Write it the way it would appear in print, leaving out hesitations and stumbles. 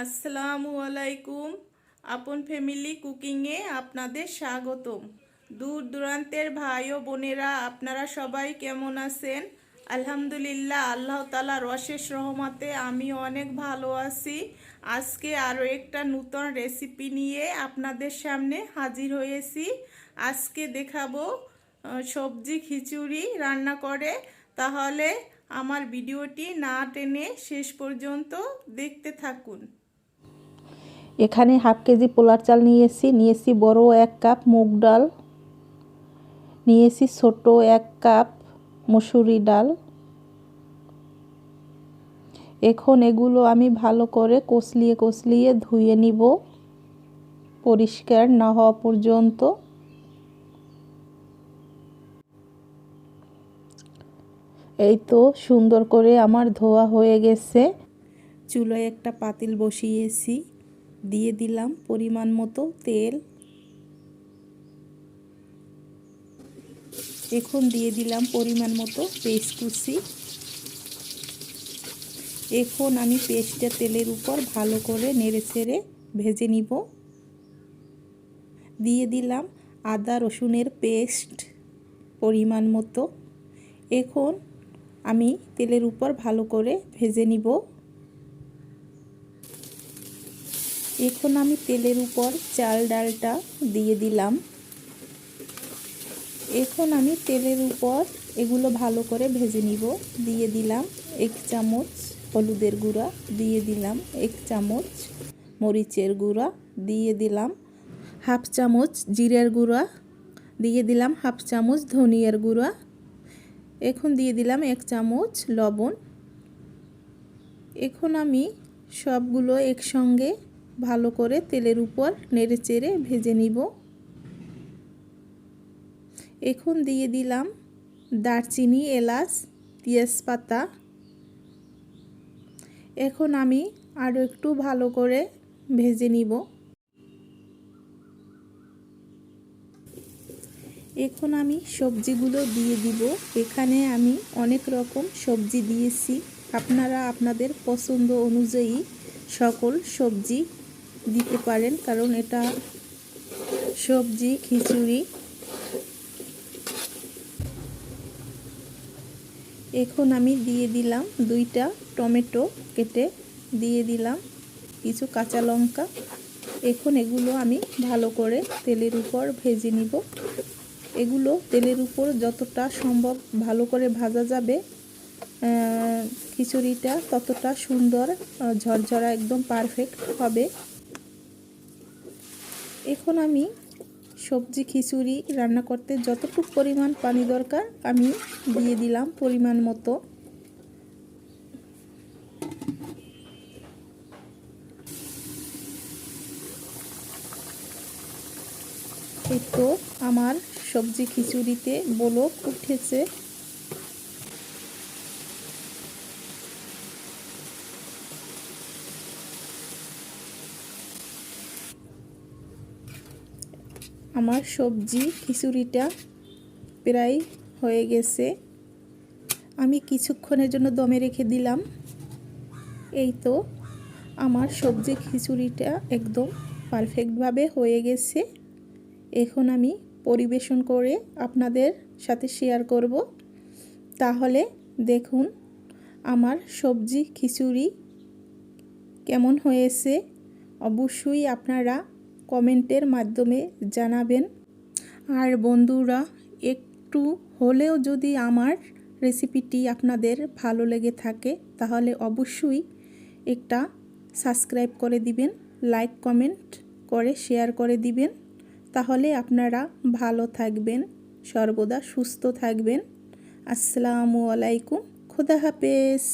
আসসালামু আলাইকুম। আপন ফ্যামিলি কুকিংয়ে আপনাদের স্বাগতম। দূর দূরান্তের ভাই ও বোনেরা আপনারা সবাই কেমন আছেন? আলহামদুলিল্লাহ, আল্লাহ তাআলার অশেষ রহমতে আমি অনেক ভালো আছি। আজকে আরও একটা নতুন রেসিপি নিয়ে আপনাদের সামনে হাজির হয়েছি। আজকে দেখাবো সবজি খিচুড়ি রান্না করে। তাহলে আমার ভিডিওটি না টেনে শেষ পর্যন্ত দেখতে থাকুন। এখানে হাফ কেজি পোলার চাল নিয়েছি বড় 1 কাপ মুগ ডাল, নিয়েছি ছোট 1 কাপ মসুরি ডাল। এখন এগুলো আমি ভালো করে কষলিয়ে ধুয়ে নিব পরিষ্কার না হওয়া পর্যন্ত। এই তো সুন্দর করে আমার ধোয়া হয়ে গেছে। চুলায় একটা পাতিল বসিয়েছি, দিয়ে দিলাম পরিমাণ মতো তেল। এখন দিয়ে দিলাম পরিমাণ মতো পেস্ট কুচি। এখন আমি পেস্টটা তেলের উপর ভালো করে নেড়েচেড়ে ভেজে নিব। দিয়ে দিলাম আদা রসুনের পেস্ট পরিমাণ মতো। এখন আমি তেলের উপর ভালো করে ভেজে নিব। এখন আমি তেলের উপর চাল ডালটা দিয়ে দিলাম। এখন আমি তেলের উপর এগুলো ভালো করে ভেজে নিব। দিয়ে দিলাম 1 চামচ হলুদের গুঁড়া, দিয়ে দিলাম 1 চামচ মরিচের গুঁড়া, দিয়ে দিলাম হাফ চামচ জিরার গুঁড়া, দিয়ে দিলাম হাফ চামচ ধনিয়ার গুঁড়া। এখন দিয়ে দিলাম 1 চামচ লবণ। এখন আমি সবগুলো একসঙ্গে ভালো করে তেলের উপর নেড়েচেড়ে ভেজে নিব। এখন দিয়ে দিলাম দারচিনি, এলাচ, তেজপাতা। এখন আমি আরও একটু ভালো করে ভেজে নিব। এখন আমি সবজিগুলো দিয়ে দিব। এখানে আমি অনেক রকম সবজি দিয়েছি, আপনারা আপনাদের পছন্দ অনুযায়ী সকল সবজি দিতে পারেন, কারণ এটা সবজি খিচুড়ি। এখন আমি দিয়ে দিলাম 2টা টমেটো কেটে, দিয়ে দিলাম কিছু কাঁচা লঙ্কা। এখন এগুলো আমি ভালো করে তেলের উপর ভেজে নিব। এগুলো তেলের উপর যতটা সম্ভব ভালো করে ভাজা যাবে খিচুড়িটা ততটা সুন্দর ঝরঝরা একদম পারফেক্ট হবে। এখন আমি সবজি খিচুড়ি রান্না করতে যতটুকু পরিমাণ পানি দরকার আমি দিয়ে দিলাম পরিমাণ মতো। এই তো আমার সবজি খিচুড়িতে বলক উঠেছে। আমার সবজি খিচুড়িটা প্রায় হয়ে গেছে। আমি কিছুক্ষণের জন্য দমে রেখে দিলাম। এই তো আমার সবজি খিচুড়িটা একদম পারফেক্টভাবে হয়ে গেছে। এখন আমি পরিবেশন করে আপনাদের সাথে শেয়ার করব। তাহলে দেখুন আমার সবজি খিচুড়ি কেমন হয়েছে, অবশ্যই আপনারা কমেন্টের মাধ্যমে জানাবেন। আর বন্ধুরা, একটু হলেও যদি আমার রেসিপিটি আপনাদের ভালো লেগে থাকে তাহলে অবশ্যই একটা সাবস্ক্রাইব করে দিবেন, লাইক কমেন্ট করে শেয়ার করে দিবেন। তাহলে আপনারা ভালো থাকবেন, সর্বদা সুস্থ থাকবেন। আসসালামু আলাইকুম, খোদা হাফেজ।